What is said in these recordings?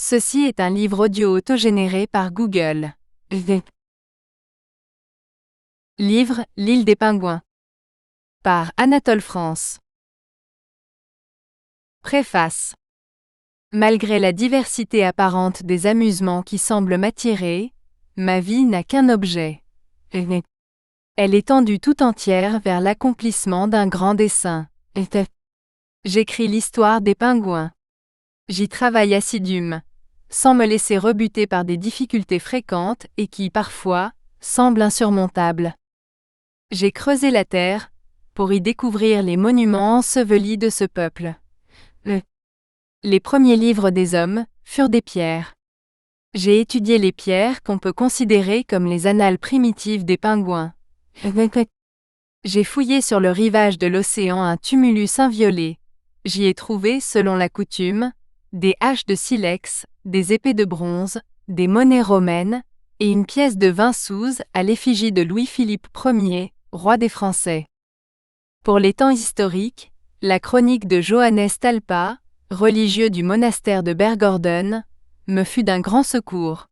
Ceci est un livre audio autogénéré par Google. Livre L'île des pingouins. Par Anatole France. Préface. Malgré la diversité apparente des amusements qui semblent m'attirer, ma vie n'a qu'un objet. Elle est tendue tout entière vers l'accomplissement d'un grand dessein. J'écris l'histoire des pingouins. J'y travaille assidûment, sans me laisser rebuter par des difficultés fréquentes et qui, parfois, semblent insurmontables. J'ai creusé la terre, pour y découvrir les monuments ensevelis de ce peuple. Les premiers livres des hommes furent des pierres. J'ai étudié les pierres qu'on peut considérer comme les annales primitives des pingouins. J'ai fouillé sur le rivage de l'océan un tumulus inviolé. J'y ai trouvé, selon la coutume, des haches de silex, des épées de bronze, des monnaies romaines, et une pièce de 20 sous à l'effigie de Louis-Philippe Ier, roi des Français. Pour les temps historiques, la chronique de Johannes Talpa, religieux du monastère de Bergorden, me fut d'un grand secours.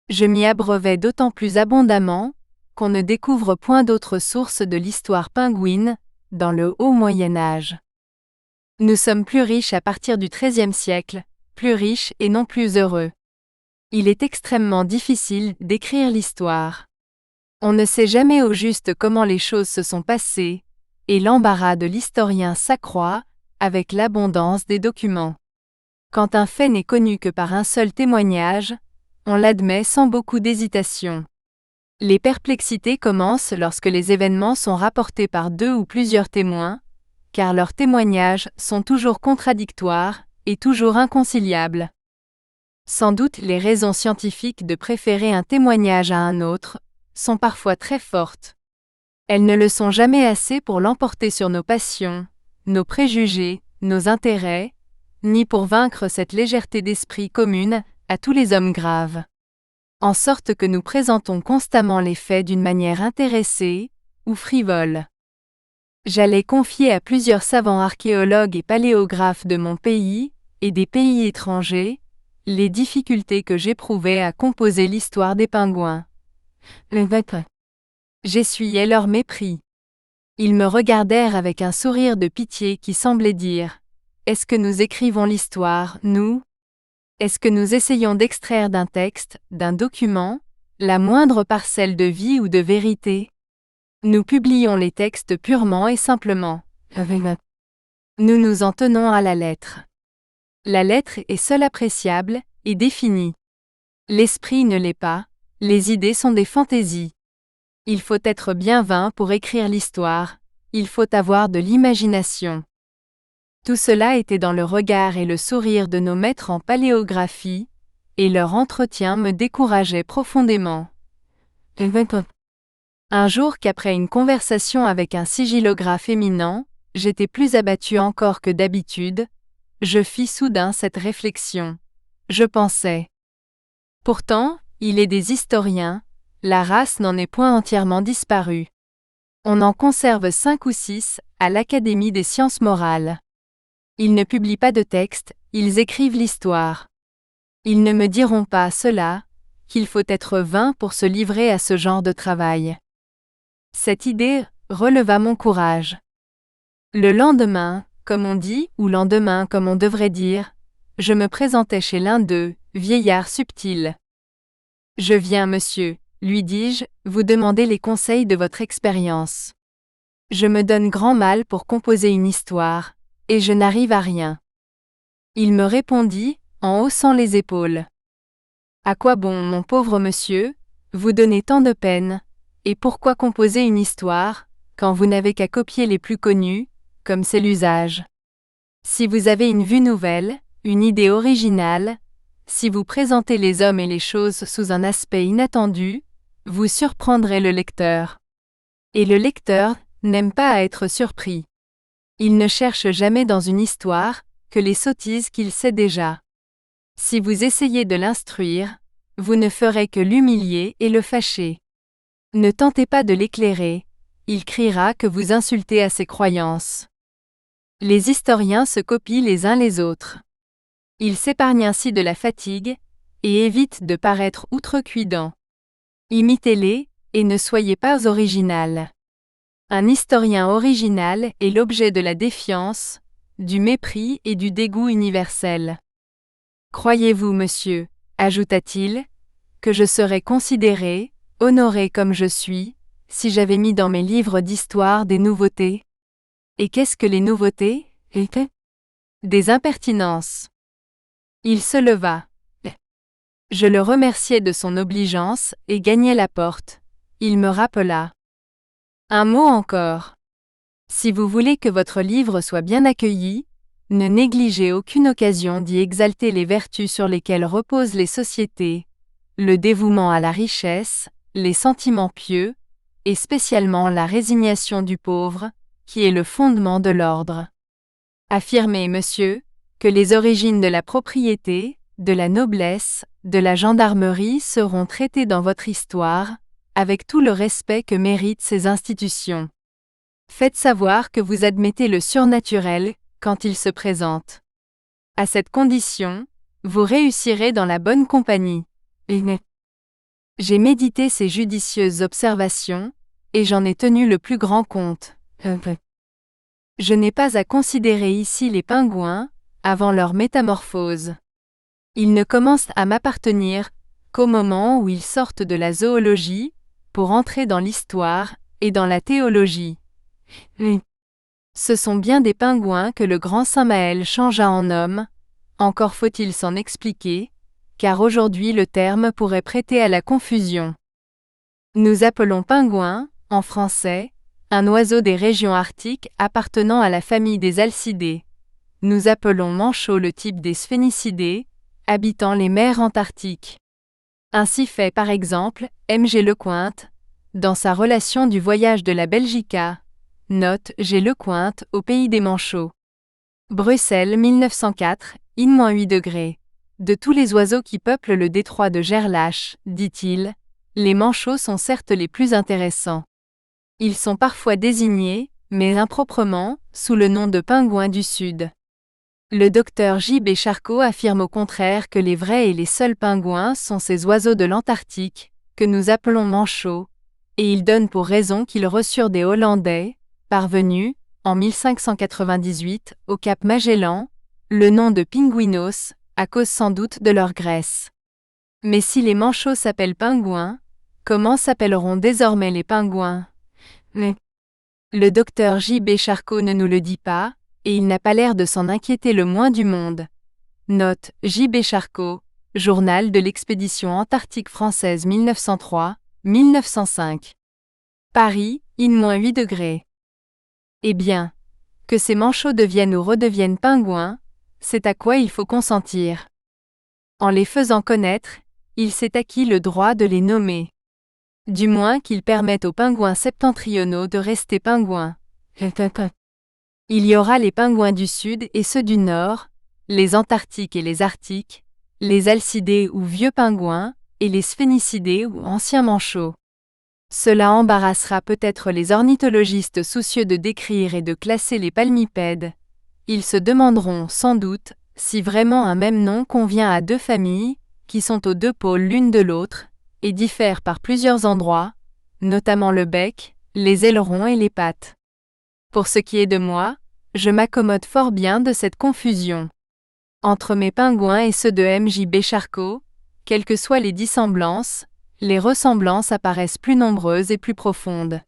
Je m'y abreuvai d'autant plus abondamment qu'on ne découvre point d'autres sources de l'histoire pingouine dans le haut Moyen Âge. Nous sommes plus riches à partir du XIIIe siècle, plus riches et non plus heureux. Il est extrêmement difficile d'écrire l'histoire. On ne sait jamais au juste comment les choses se sont passées, et l'embarras de l'historien s'accroît avec l'abondance des documents. Quand un fait n'est connu que par un seul témoignage, on l'admet sans beaucoup d'hésitation. Les perplexités commencent lorsque les événements sont rapportés par 2 ou plusieurs témoins, car leurs témoignages sont toujours contradictoires et toujours inconciliables. Sans doute les raisons scientifiques de préférer un témoignage à un autre sont parfois très fortes. Elles ne le sont jamais assez pour l'emporter sur nos passions, nos préjugés, nos intérêts, ni pour vaincre cette légèreté d'esprit commune à tous les hommes graves. En sorte que nous présentons constamment les faits d'une manière intéressée ou frivole. J'allais confier à plusieurs savants archéologues et paléographes de mon pays, et des pays étrangers, les difficultés que j'éprouvais à composer l'histoire des pingouins. J'essuyais leur mépris. Ils me regardèrent avec un sourire de pitié qui semblait dire : est-ce que nous écrivons l'histoire, nous ? Est-ce que nous essayons d'extraire d'un texte, d'un document, la moindre parcelle de vie ou de vérité ? Nous publions les textes purement et simplement. Nous nous en tenons à la lettre. La lettre est seule appréciable et définie. L'esprit ne l'est pas, les idées sont des fantaisies. Il faut être bien vain pour écrire l'histoire, il faut avoir de l'imagination. Tout cela était dans le regard et le sourire de nos maîtres en paléographie, et leur entretien me décourageait profondément. Un jour qu'après une conversation avec un sigillographe éminent, j'étais plus abattu encore que d'habitude, je fis soudain cette réflexion. Je pensais. Pourtant, il est des historiens, la race n'en est point entièrement disparue. On en conserve 5 ou 6 à l'Académie des sciences morales. Ils ne publient pas de texte, ils écrivent l'histoire. Ils ne me diront pas cela, qu'il faut être vain pour se livrer à ce genre de travail. Cette idée releva mon courage. Le lendemain, comme on dit, ou lendemain comme on devrait dire, je me présentai chez l'un d'eux, vieillard subtil. « Je viens, monsieur, lui dis-je, vous demander les conseils de votre expérience. Je me donne grand mal pour composer une histoire, et je n'arrive à rien. » Il me répondit, en haussant les épaules. « À quoi bon, mon pauvre monsieur, vous donner tant de peine, et pourquoi composer une histoire, quand vous n'avez qu'à copier les plus connus, comme c'est l'usage. Si vous avez une vue nouvelle, une idée originale, si vous présentez les hommes et les choses sous un aspect inattendu, vous surprendrez le lecteur. Et le lecteur n'aime pas à être surpris. Il ne cherche jamais dans une histoire que les sottises qu'il sait déjà. Si vous essayez de l'instruire, vous ne ferez que l'humilier et le fâcher. Ne tentez pas de l'éclairer, il criera que vous insultez à ses croyances. Les historiens se copient les uns les autres. Il s'épargne ainsi de la fatigue, et évite de paraître outrecuidant. Imitez-les, et ne soyez pas original. Un historien original est l'objet de la défiance, du mépris et du dégoût universel. Croyez-vous, monsieur, ajouta-t-il, que je serais considéré, honoré comme je suis, si j'avais mis dans mes livres d'histoire des nouveautés? Et qu'est-ce que les nouveautés? Des impertinences. Il se leva. Je le remerciai de son obligeance et gagnai la porte. Il me rappela. Un mot encore. Si vous voulez que votre livre soit bien accueilli, ne négligez aucune occasion d'y exalter les vertus sur lesquelles reposent les sociétés, le dévouement à la richesse, les sentiments pieux, et spécialement la résignation du pauvre, qui est le fondement de l'ordre. Affirmez, monsieur, que les origines de la propriété, de la noblesse, de la gendarmerie seront traitées dans votre histoire, avec tout le respect que méritent ces institutions. Faites savoir que vous admettez le surnaturel quand il se présente. À cette condition, vous réussirez dans la bonne compagnie. J'ai médité ces judicieuses observations, et j'en ai tenu le plus grand compte. Je n'ai pas à considérer ici les pingouins, avant leur métamorphose. Ils ne commencent à m'appartenir qu'au moment où ils sortent de la zoologie, pour entrer dans l'histoire et dans la théologie. Ce sont bien des pingouins que le grand Saint Maël changea en hommes, encore faut-il s'en expliquer, car aujourd'hui le terme pourrait prêter à la confusion. Nous appelons pingouin, en français, un oiseau des régions arctiques appartenant à la famille des alcidés. Nous appelons manchot le type des sphénicidés, habitant les mers antarctiques. Ainsi fait par exemple M.G. Lecointe, dans sa relation du voyage de la Belgica. Note G. Lecointe au pays des manchots. Bruxelles 1904, -8°. De tous les oiseaux qui peuplent le détroit de Gerlache, dit-il, les manchots sont certes les plus intéressants. Ils sont parfois désignés, mais improprement, sous le nom de pingouins du Sud. Le docteur J.B. Charcot affirme au contraire que les vrais et les seuls pingouins sont ces oiseaux de l'Antarctique, que nous appelons manchots, et il donne pour raison qu'ils reçurent des Hollandais, parvenus, en 1598, au cap Magellan, le nom de pingüinos, à cause sans doute de leur graisse. Mais si les manchots s'appellent pingouins, comment s'appelleront désormais les pingouins? Le docteur J.B. Charcot ne nous le dit pas, et il n'a pas l'air de s'en inquiéter le moins du monde. Note J.B. Charcot, Journal de l'expédition antarctique française 1903-1905. Paris, -8°. Eh bien, que ces manchots deviennent ou redeviennent pingouins, c'est à quoi il faut consentir. En les faisant connaître, il s'est acquis le droit de les nommer. Du moins qu'ils permettent aux pingouins septentrionaux de rester pingouins. Il y aura les pingouins du Sud et ceux du Nord, les Antarctiques et les Arctiques, les alcidés ou vieux pingouins, et les sphénicidés ou anciens manchots. Cela embarrassera peut-être les ornithologistes soucieux de décrire et de classer les palmipèdes. Ils se demanderont, sans doute, si vraiment un même nom convient à deux familles, qui sont aux deux pôles l'une de l'autre, et diffèrent par plusieurs endroits, notamment le bec, les ailerons et les pattes. Pour ce qui est de moi, je m'accommode fort bien de cette confusion. Entre mes pingouins et ceux de M.J.B. Charcot, quelles que soient les dissemblances, les ressemblances apparaissent plus nombreuses et plus profondes.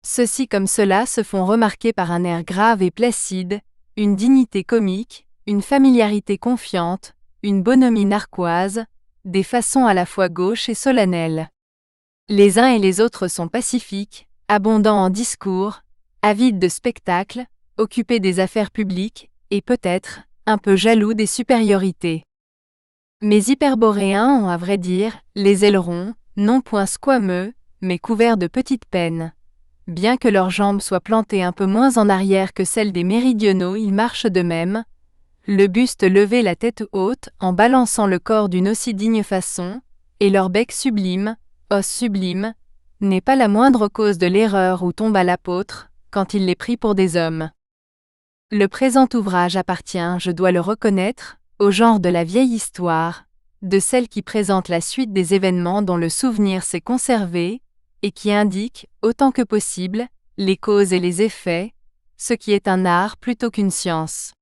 Ceux-ci comme ceux-là se font remarquer par un air grave et placide, une dignité comique, une familiarité confiante, une bonhomie narquoise, des façons à la fois gauches et solennelles. Les uns et les autres sont pacifiques, abondants en discours, avides de spectacles, occupés des affaires publiques, et peut-être, un peu jaloux des supériorités. Mes hyperboréens ont à vrai dire, les ailerons, non point squameux, mais couverts de petites pennes. Bien que leurs jambes soient plantées un peu moins en arrière que celles des méridionaux, ils marchent de même, le buste levé, la tête haute, en balançant le corps d'une aussi digne façon, et leur bec sublime, os sublime, n'est pas la moindre cause de l'erreur où tomba l'apôtre, quand il les prit pour des hommes. Le présent ouvrage appartient, je dois le reconnaître, au genre de la vieille histoire, de celle qui présente la suite des événements dont le souvenir s'est conservé, et qui indique, autant que possible, les causes et les effets, ce qui est un art plutôt qu'une science.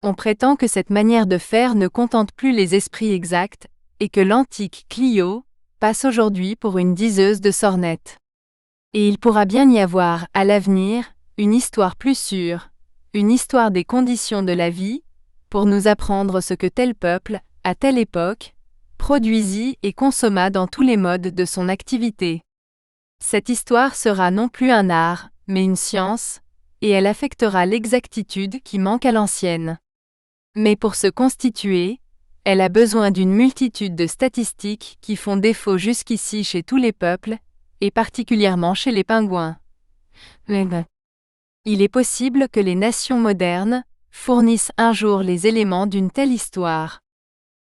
On prétend que cette manière de faire ne contente plus les esprits exacts, et que l'antique Clio passe aujourd'hui pour une diseuse de sornettes. Et il pourra bien y avoir, à l'avenir, une histoire plus sûre, une histoire des conditions de la vie, pour nous apprendre ce que tel peuple, à telle époque, produisit et consomma dans tous les modes de son activité. Cette histoire sera non plus un art, mais une science, et elle affectera l'exactitude qui manque à l'ancienne. Mais pour se constituer, elle a besoin d'une multitude de statistiques qui font défaut jusqu'ici chez tous les peuples, et particulièrement chez les pingouins. Il est possible que les nations modernes fournissent un jour les éléments d'une telle histoire.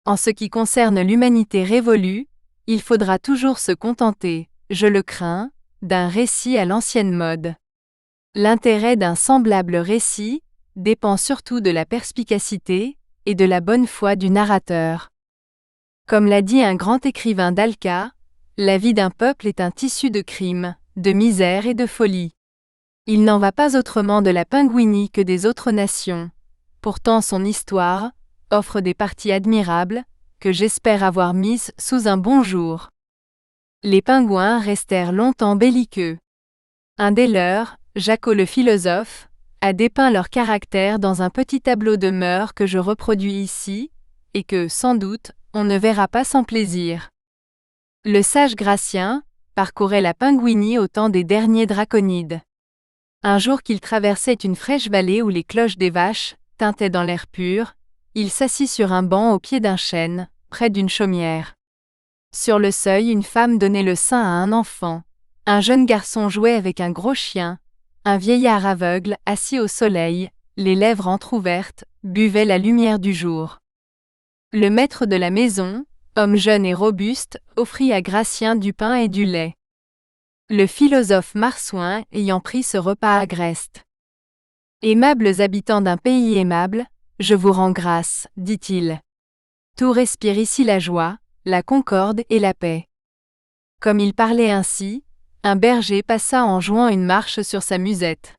En ce qui concerne l'humanité révolue, il faudra toujours se contenter, je le crains, d'un récit à l'ancienne mode. L'intérêt d'un semblable récit dépend surtout de la perspicacité et de la bonne foi du narrateur. Comme l'a dit un grand écrivain d'Alca, la vie d'un peuple est un tissu de crimes, de misère et de folie. Il n'en va pas autrement de la Pingouinie que des autres nations. Pourtant son histoire offre des parties admirables, que j'espère avoir mises sous un bon jour. Les pingouins restèrent longtemps belliqueux. Un des leurs, Jaco le philosophe, a dépeint leur caractère dans un petit tableau de mœurs que je reproduis ici, et que, sans doute, on ne verra pas sans plaisir. Le sage Gratien parcourait la Pingouinie au temps des derniers draconides. Un jour qu'il traversait une fraîche vallée où les cloches des vaches tintaient dans l'air pur, il s'assit sur un banc au pied d'un chêne, près d'une chaumière. Sur le seuil, une femme donnait le sein à un enfant. Un jeune garçon jouait avec un gros chien. Un vieillard aveugle, assis au soleil, les lèvres entr'ouvertes, buvait la lumière du jour. Le maître de la maison, homme jeune et robuste, offrit à Gratien du pain et du lait. Le philosophe marsouin ayant pris ce repas agreste. « Aimables habitants d'un pays aimable, je vous rends grâce, dit-il. Tout respire ici la joie, la concorde et la paix. » Comme il parlait ainsi, un berger passa en jouant une marche sur sa musette.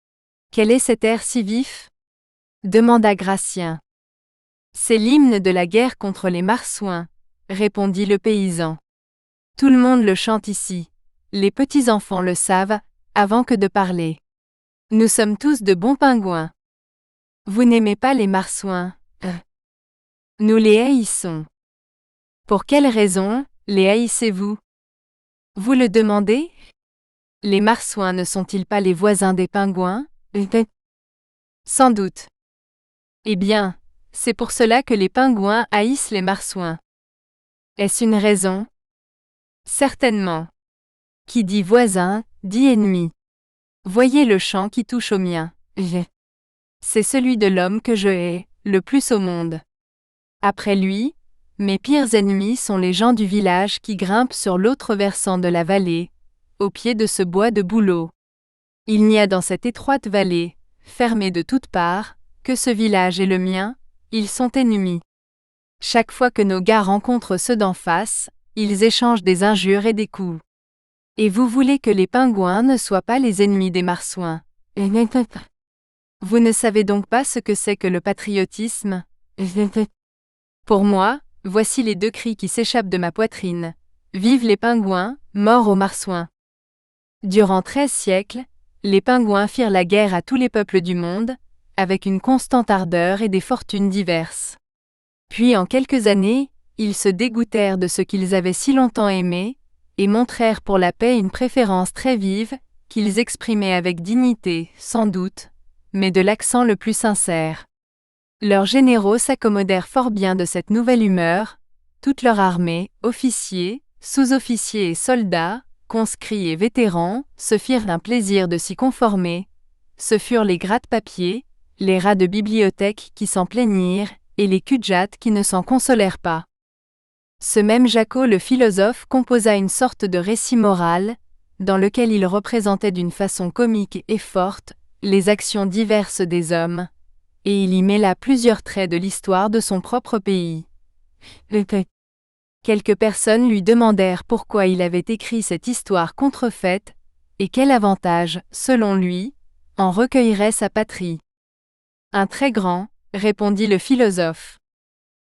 « Quel est cet air si vif » demanda Gratien. « C'est l'hymne de la guerre contre les marsouins, » répondit le paysan. « Tout le monde le chante ici. Les petits-enfants le savent, avant que de parler. Nous sommes tous de bons pingouins. Vous n'aimez pas les marsouins. Nous les haïssons. Pour quelle raison les haïssez-vous? Vous le demandez? Les marsouins ne sont-ils pas les voisins des pingouins? Sans doute. Eh bien, c'est pour cela que les pingouins haïssent les marsouins. Est-ce une raison? Certainement. Qui dit voisin, dit ennemi. Voyez le champ qui touche au mien. C'est celui de l'homme que je hais, le plus au monde. Après lui, mes pires ennemis sont les gens du village qui grimpent sur l'autre versant de la vallée, au pied de ce bois de bouleau. Il n'y a dans cette étroite vallée, fermée de toutes parts, que ce village et le mien, ils sont ennemis. Chaque fois que nos gars rencontrent ceux d'en face, ils échangent des injures et des coups. Et vous voulez que les pingouins ne soient pas les ennemis des marsouins. Vous ne savez donc pas ce que c'est que le patriotisme? Pour moi, voici les deux cris qui s'échappent de ma poitrine. Vive les pingouins, mort aux marsouins. Durant 13 siècles, les pingouins firent la guerre à tous les peuples du monde, avec une constante ardeur et des fortunes diverses. Puis en quelques années, ils se dégoûtèrent de ce qu'ils avaient si longtemps aimé, et montrèrent pour la paix une préférence très vive, qu'ils exprimaient avec dignité, sans doute, mais de l'accent le plus sincère. Leurs généraux s'accommodèrent fort bien de cette nouvelle humeur, toute leur armée, officiers, sous-officiers et soldats, conscrits et vétérans, se firent un plaisir de s'y conformer. Ce furent les gratte-papiers, les rats de bibliothèque qui s'en plaignirent, et les cul-de-jatte qui ne s'en consolèrent pas. Ce même Jaco le philosophe composa une sorte de récit moral, dans lequel il représentait d'une façon comique et forte les actions diverses des hommes, et il y mêla plusieurs traits de l'histoire de son propre pays. Quelques personnes lui demandèrent pourquoi il avait écrit cette histoire contrefaite, et quel avantage, selon lui, en recueillerait sa patrie. Un très grand, répondit le philosophe.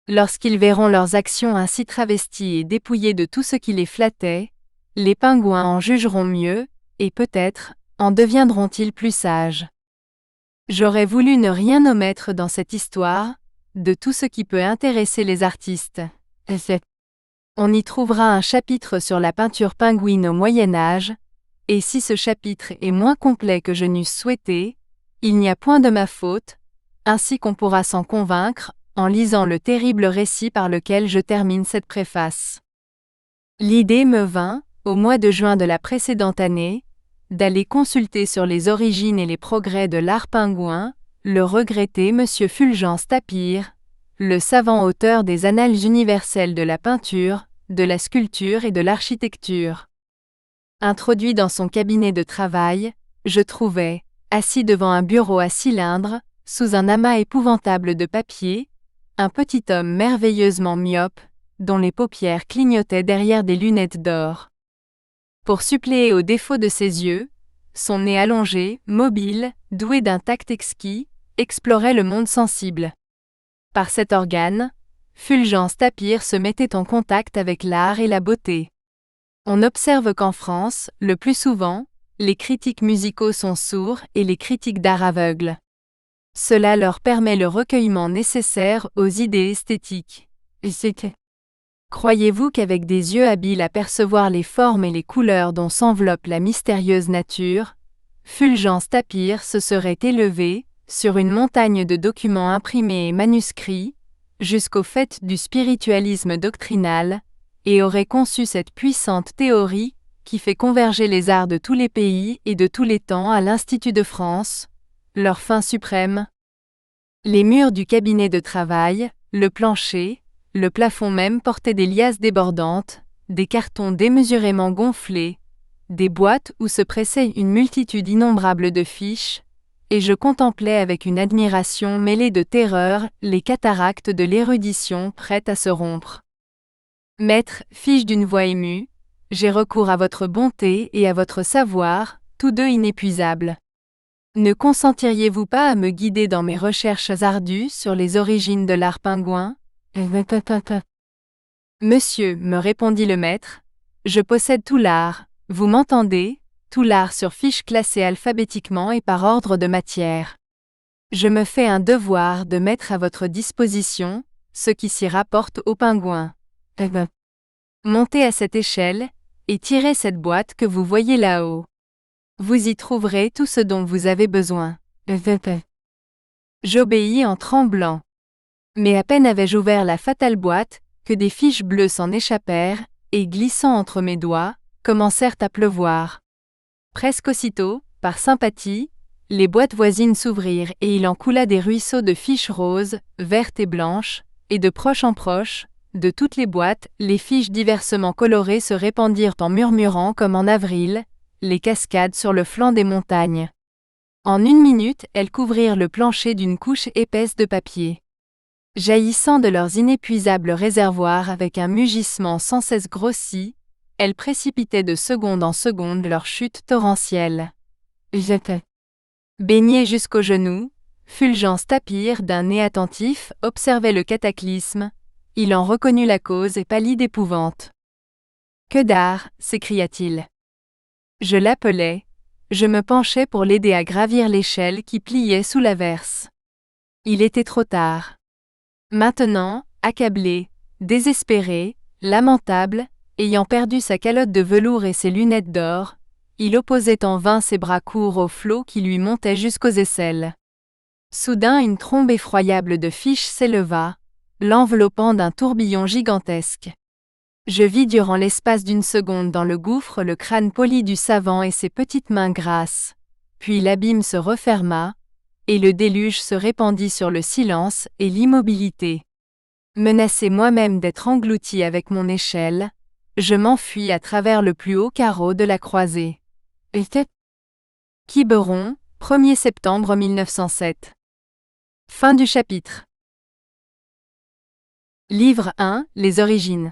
Lorsqu'ils verront leurs actions ainsi travesties et dépouillées de tout ce qui les flattait, les pingouins en jugeront mieux, et peut-être, en deviendront-ils plus sages. J'aurais voulu ne rien omettre dans cette histoire, de tout ce qui peut intéresser les artistes. On y trouvera un chapitre sur la peinture pingouine au Moyen Âge, et si ce chapitre est moins complet que je n'eusse souhaité, il n'y a point de ma faute, ainsi qu'on pourra s'en convaincre, en lisant le terrible récit par lequel je termine cette préface. L'idée me vint, au mois de juin de la précédente année, d'aller consulter sur les origines et les progrès de l'art pingouin, le regretté M. Fulgence Tapir, le savant auteur des Annales universelles de la peinture, de la sculpture et de l'architecture. Introduit dans son cabinet de travail, je trouvais, assis devant un bureau à cylindre, sous un amas épouvantable de papier, un petit homme merveilleusement myope, dont les paupières clignotaient derrière des lunettes d'or. Pour suppléer aux défauts de ses yeux, son nez allongé, mobile, doué d'un tact exquis, explorait le monde sensible. Par cet organe, Fulgence Tapir se mettait en contact avec l'art et la beauté. On observe qu'en France, le plus souvent, les critiques musicaux sont sourds et les critiques d'art aveugles. Cela leur permet le recueillement nécessaire aux idées esthétiques. Croyez-vous qu'avec des yeux habiles à percevoir les formes et les couleurs dont s'enveloppe la mystérieuse nature, Fulgence Tapir se serait élevé, sur une montagne de documents imprimés et manuscrits, jusqu'au fait du spiritualisme doctrinal, et aurait conçu cette puissante théorie, qui fait converger les arts de tous les pays et de tous les temps à l'Institut de France, leur fin suprême? Les murs du cabinet de travail, le plancher, le plafond même portaient des liasses débordantes, des cartons démesurément gonflés, des boîtes où se pressait une multitude innombrable de fiches, et je contemplais avec une admiration mêlée de terreur les cataractes de l'érudition prêtes à se rompre. Maître, fis-je d'une voix émue, j'ai recours à votre bonté et à votre savoir, tous deux inépuisables. Ne consentiriez-vous pas à me guider dans mes recherches ardues sur les origines de l'art pingouin? Monsieur, me répondit le maître, je possède tout l'art, vous m'entendez, tout l'art sur fiches classées alphabétiquement et par ordre de matière. Je me fais un devoir de mettre à votre disposition ce qui s'y rapporte au pingouin. Montez à cette échelle et tirez cette boîte que vous voyez là-haut. Vous y trouverez tout ce dont vous avez besoin. J'obéis en tremblant. Mais à peine avais-je ouvert la fatale boîte, que des fiches bleues s'en échappèrent, et glissant entre mes doigts, commencèrent à pleuvoir. Presque aussitôt, par sympathie, les boîtes voisines s'ouvrirent et il en coula des ruisseaux de fiches roses, vertes et blanches, et de proche en proche, de toutes les boîtes, les fiches diversement colorées se répandirent en murmurant comme en avril, les cascades sur le flanc des montagnes. En une minute, elles couvrirent le plancher d'une couche épaisse de papier. Jaillissant de leurs inépuisables réservoirs avec un mugissement sans cesse grossi, elles précipitaient de seconde en seconde leur chute torrentielle. Baigné jusqu'aux genoux, Fulgence Tapir, d'un nez attentif, observait le cataclysme. Il en reconnut la cause et pâlit d'épouvante. « Que d'art !» s'écria-t-il. Je l'appelai, je me penchai pour l'aider à gravir l'échelle qui pliait sous l'averse. Il était trop tard. Maintenant, accablé, désespéré, lamentable, ayant perdu sa calotte de velours et ses lunettes d'or, il opposait en vain ses bras courts aux flots qui lui montaient jusqu'aux aisselles. Soudain une trombe effroyable de fiches s'éleva, l'enveloppant d'un tourbillon gigantesque. Je vis durant l'espace d'une seconde dans le gouffre le crâne poli du savant et ses petites mains grasses, puis l'abîme se referma, et le déluge se répandit sur le silence et l'immobilité. Menacé moi-même d'être englouti avec mon échelle, je m'enfuis à travers le plus haut carreau de la croisée. Quiberon, 1er septembre 1907. Fin du chapitre. Livre 1, les origines.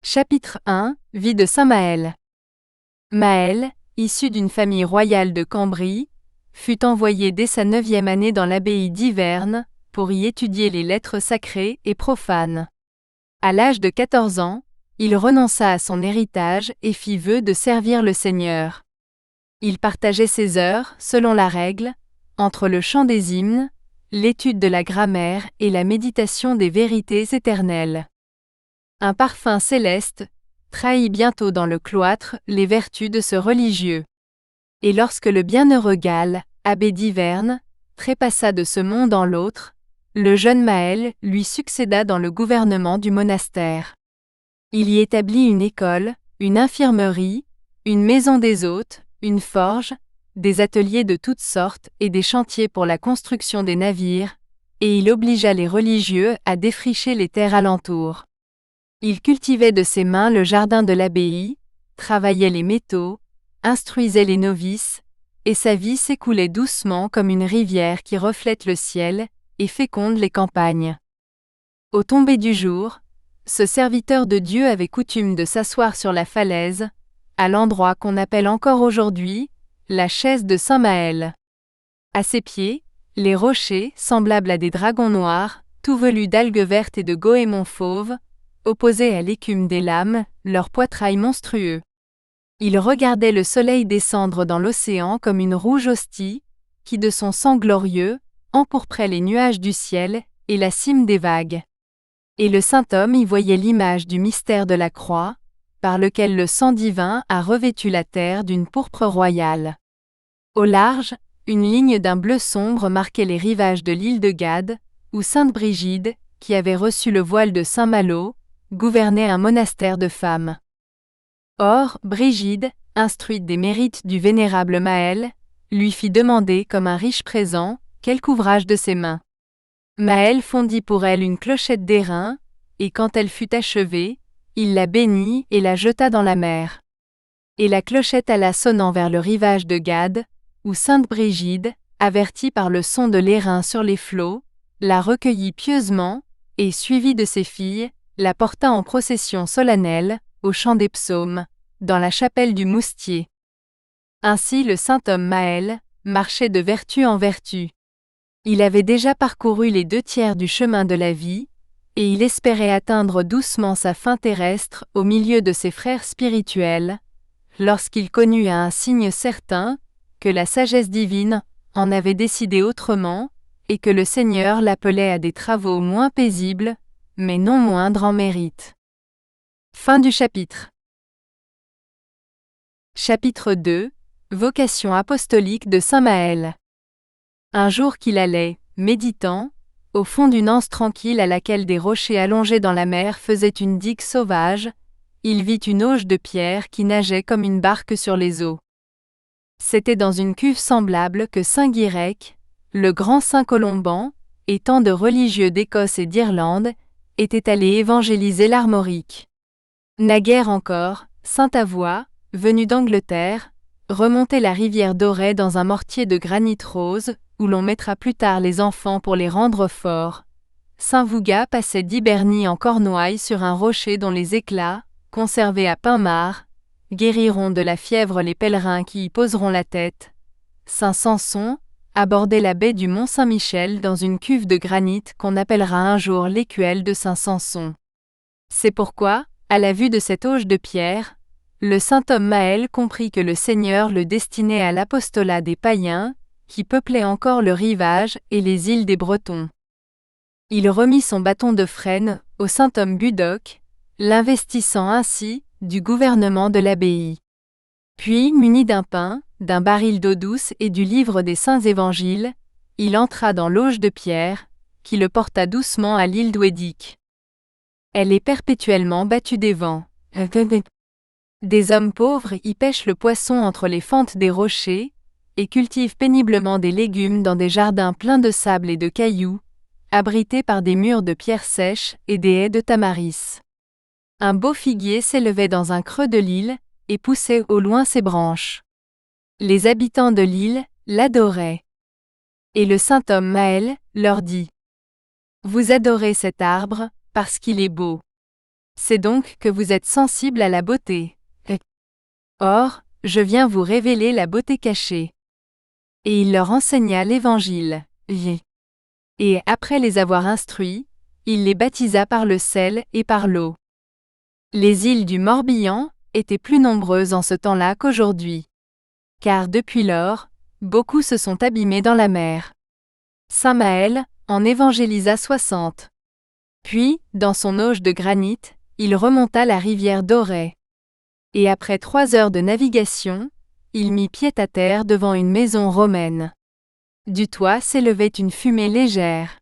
Chapitre 1, vie de saint Maël. Maël, issu d'une famille royale de Cambrie, fut envoyé dès sa 9e année dans l'abbaye d'Iverne, pour y étudier les lettres sacrées et profanes. À l'âge de 14 ans, il renonça à son héritage et fit vœu de servir le Seigneur. Il partageait ses heures, selon la règle, entre le chant des hymnes, l'étude de la grammaire et la méditation des vérités éternelles. Un parfum céleste trahit bientôt dans le cloître les vertus de ce religieux. Et lorsque le bienheureux Gall, abbé d'Iverne, trépassa de ce monde en l'autre, le jeune Maël lui succéda dans le gouvernement du monastère. Il y établit une école, une infirmerie, une maison des hôtes, une forge, des ateliers de toutes sortes et des chantiers pour la construction des navires, et il obligea les religieux à défricher les terres alentour. Il cultivait de ses mains le jardin de l'abbaye, travaillait les métaux, instruisait les novices, et sa vie s'écoulait doucement comme une rivière qui reflète le ciel et féconde les campagnes. Au tomber du jour, ce serviteur de Dieu avait coutume de s'asseoir sur la falaise, à l'endroit qu'on appelle encore aujourd'hui la chaise de saint Maël. À ses pieds, les rochers, semblables à des dragons noirs, tout velus d'algues vertes et de goémons fauves, opposaient à l'écume des lames leurs poitrails monstrueux. Il regardait le soleil descendre dans l'océan comme une rouge hostie, qui de son sang glorieux, empourprait les nuages du ciel et la cime des vagues. Et le saint homme y voyait l'image du mystère de la croix, par lequel le sang divin a revêtu la terre d'une pourpre royale. Au large, une ligne d'un bleu sombre marquait les rivages de l'île de Gade, où sainte Brigide, qui avait reçu le voile de saint Malo, gouvernait un monastère de femmes. Or, Brigide, instruite des mérites du vénérable Maël, lui fit demander comme un riche présent quelque ouvrage de ses mains. Maël fondit pour elle une clochette d'airain, et quand elle fut achevée, il la bénit et la jeta dans la mer. Et la clochette alla sonnant vers le rivage de Gade, où sainte Brigide, avertie par le son de l'airain sur les flots, la recueillit pieusement, et suivie de ses filles, la porta en procession solennelle, au chant des psaumes, dans la chapelle du Moustier. Ainsi le saint homme Maël marchait de vertu en vertu. Il avait déjà parcouru les 2/3 du chemin de la vie, et il espérait atteindre doucement sa fin terrestre au milieu de ses frères spirituels, lorsqu'il connut à un signe certain que la sagesse divine en avait décidé autrement, et que le Seigneur l'appelait à des travaux moins paisibles, mais non moindres en mérite. Fin du chapitre. Chapitre 2. Vocation apostolique de saint Maël. Un jour qu'il allait, méditant, au fond d'une anse tranquille à laquelle des rochers allongés dans la mer faisaient une digue sauvage, il vit une auge de pierre qui nageait comme une barque sur les eaux. C'était dans une cuve semblable que saint Guirec, le grand saint Colomban, et tant de religieux d'Écosse et d'Irlande, étaient allés évangéliser l'Armorique. Naguère encore, saint Avoye, venu d'Angleterre, remontait la rivière Dorée dans un mortier de granit rose, où l'on mettra plus tard les enfants pour les rendre forts. Saint Vouga passait d'Hibernie en Cornouailles sur un rocher dont les éclats, conservés à Pinmar, guériront de la fièvre les pèlerins qui y poseront la tête. Saint Samson abordait la baie du Mont Saint-Michel dans une cuve de granit qu'on appellera un jour l'écuelle de Saint Samson. C'est pourquoi, à la vue de cette auge de pierre, le saint homme Maël comprit que le Seigneur le destinait à l'apostolat des païens, qui peuplaient encore le rivage et les îles des Bretons. Il remit son bâton de frêne au saint homme Budoc, l'investissant ainsi du gouvernement de l'abbaye. Puis, muni d'un pain, d'un baril d'eau douce et du livre des saints évangiles, il entra dans l'auge de pierre, qui le porta doucement à l'île d'Ouédic. Elle est perpétuellement battue des vents. Des hommes pauvres y pêchent le poisson entre les fentes des rochers, et cultivent péniblement des légumes dans des jardins pleins de sable et de cailloux, abrités par des murs de pierres sèches et des haies de tamaris. Un beau figuier s'élevait dans un creux de l'île, et poussait au loin ses branches. Les habitants de l'île l'adoraient. Et le saint homme Maël leur dit: Vous adorez cet arbre, parce qu'il est beau. C'est donc que vous êtes sensibles à la beauté. Or, je viens vous révéler la beauté cachée. Et il leur enseigna l'Évangile. Et après les avoir instruits, il les baptisa par le sel et par l'eau. Les îles du Morbihan étaient plus nombreuses en ce temps-là qu'aujourd'hui. Car depuis lors, beaucoup se sont abîmés dans la mer. Saint Maël en évangélisa 60. Puis, dans son auge de granit, il remonta la rivière Dorey. Et après 3 heures de navigation, il mit pied à terre devant une maison romaine. Du toit s'élevait une fumée légère.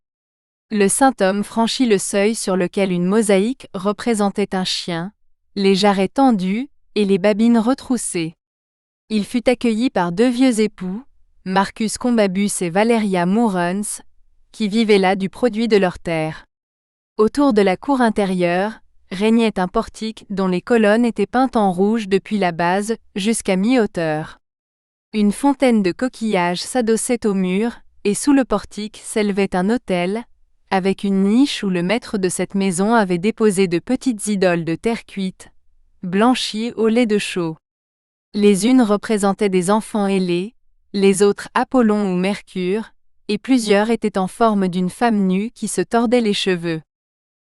Le saint homme franchit le seuil sur lequel une mosaïque représentait un chien, les jarrets tendus et les babines retroussées. Il fut accueilli par 2 vieux époux, Marcus Combabus et Valeria Mourens, qui vivaient là du produit de leur terre. Autour de la cour intérieure, régnait un portique dont les colonnes étaient peintes en rouge depuis la base jusqu'à mi-hauteur. Une fontaine de coquillages s'adossait au mur, et sous le portique s'élevait un autel, avec une niche où le maître de cette maison avait déposé de petites idoles de terre cuite, blanchies au lait de chaux. Les unes représentaient des enfants ailés, les autres Apollon ou Mercure, et plusieurs étaient en forme d'une femme nue qui se tordait les cheveux.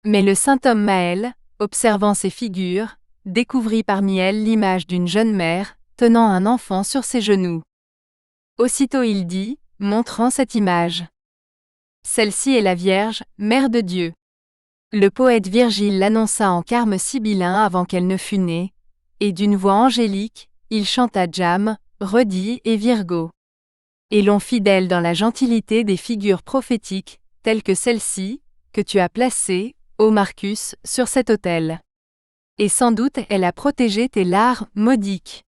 Mais le saint homme Maël, observant ces figures, découvrit parmi elles l'image d'une jeune mère, tenant un enfant sur ses genoux. Aussitôt il dit, montrant cette image: Celle-ci est la Vierge, Mère de Dieu. Le poète Virgile l'annonça en carme sibyllin avant qu'elle ne fût née, et d'une voix angélique, il chanta Jam, Redis et Virgo. Et l'on fit d'elle dans la gentilité des figures prophétiques, telles que celle-ci, que tu as placée, ô Marcus, sur cet autel. Et sans doute elle a protégé tes lards modiques.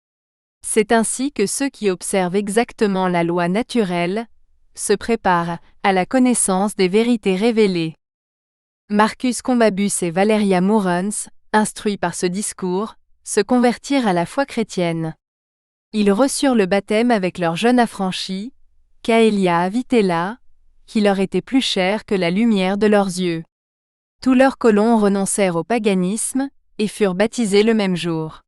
C'est ainsi que ceux qui observent exactement la loi naturelle se préparent à la connaissance des vérités révélées. Marcus Combabus et Valeria Mourens, instruits par ce discours, se convertirent à la foi chrétienne. Ils reçurent le baptême avec leur jeune affranchi, Caelia Vitella, qui leur était plus cher que la lumière de leurs yeux. Tous leurs colons renoncèrent au paganisme et furent baptisés le même jour.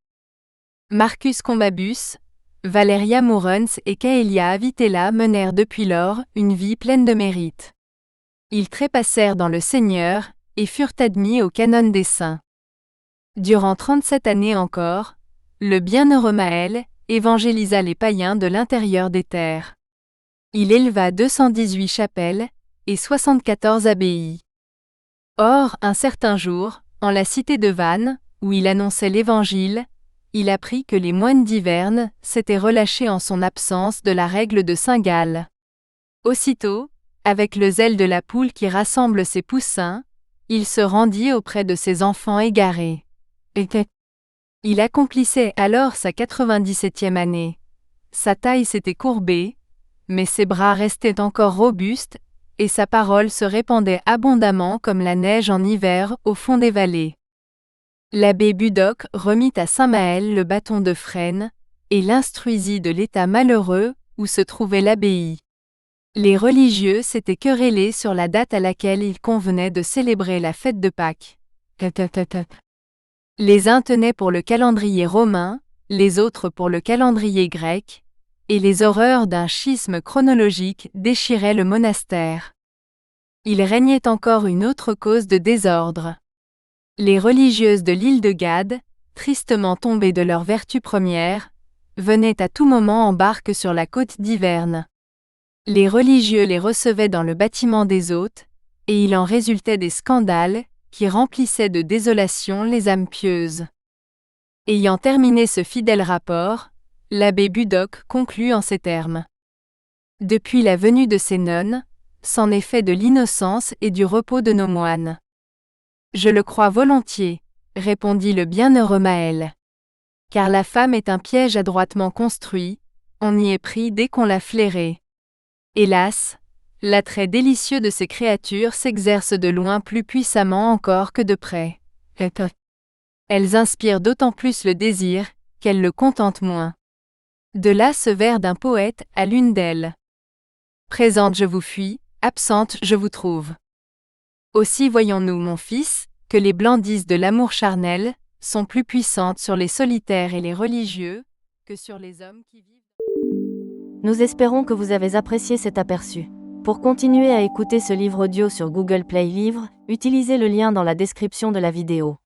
Marcus Combabus, Valeria Mourens et Caelia Vitella menèrent depuis lors une vie pleine de mérite. Ils trépassèrent dans le Seigneur et furent admis au canon des saints. Durant 37 années encore, le bienheureux Maël évangélisa les païens de l'intérieur des terres. Il éleva 218 chapelles et 74 abbayes. Or, un certain jour, en la cité de Vannes, où il annonçait l'Évangile, il apprit que les moines d'Hiverne s'étaient relâchés en son absence de la règle de Saint-Gall. Aussitôt, avec le zèle de la poule qui rassemble ses poussins, il se rendit auprès de ses enfants égarés. Il accomplissait alors sa 97e année. Sa taille s'était courbée, mais ses bras restaient encore robustes, et sa parole se répandait abondamment comme la neige en hiver au fond des vallées. L'abbé Budoc remit à saint Maël le bâton de frêne, et l'instruisit de l'état malheureux où se trouvait l'abbaye. Les religieux s'étaient querellés sur la date à laquelle il convenait de célébrer la fête de Pâques. Les uns tenaient pour le calendrier romain, les autres pour le calendrier grec, et les horreurs d'un schisme chronologique déchiraient le monastère. Il régnait encore une autre cause de désordre. Les religieuses de l'île de Gade, tristement tombées de leur vertu première, venaient à tout moment en barque sur la côte d'Hiverne. Les religieux les recevaient dans le bâtiment des hôtes, et il en résultait des scandales qui remplissaient de désolation les âmes pieuses. Ayant terminé ce fidèle rapport, l'abbé Budoc conclut en ces termes. Depuis la venue de ces nonnes, c'en est fait de l'innocence et du repos de nos moines. Je le crois volontiers, répondit le bienheureux Maël. Car la femme est un piège adroitement construit, on y est pris dès qu'on l'a flairée. Hélas, l'attrait délicieux de ces créatures s'exerce de loin plus puissamment encore que de près. Elles inspirent d'autant plus le désir, qu'elles le contentent moins. De là ce vers d'un poète à l'une d'elles. Présente je vous fuis, absente je vous trouve. Aussi voyons-nous, mon fils, que les blandises de l'amour charnel sont plus puissantes sur les solitaires et les religieux que sur les hommes qui vivent. Nous espérons que vous avez apprécié cet aperçu. Pour continuer à écouter ce livre audio sur Google Play Livres, utilisez le lien dans la description de la vidéo.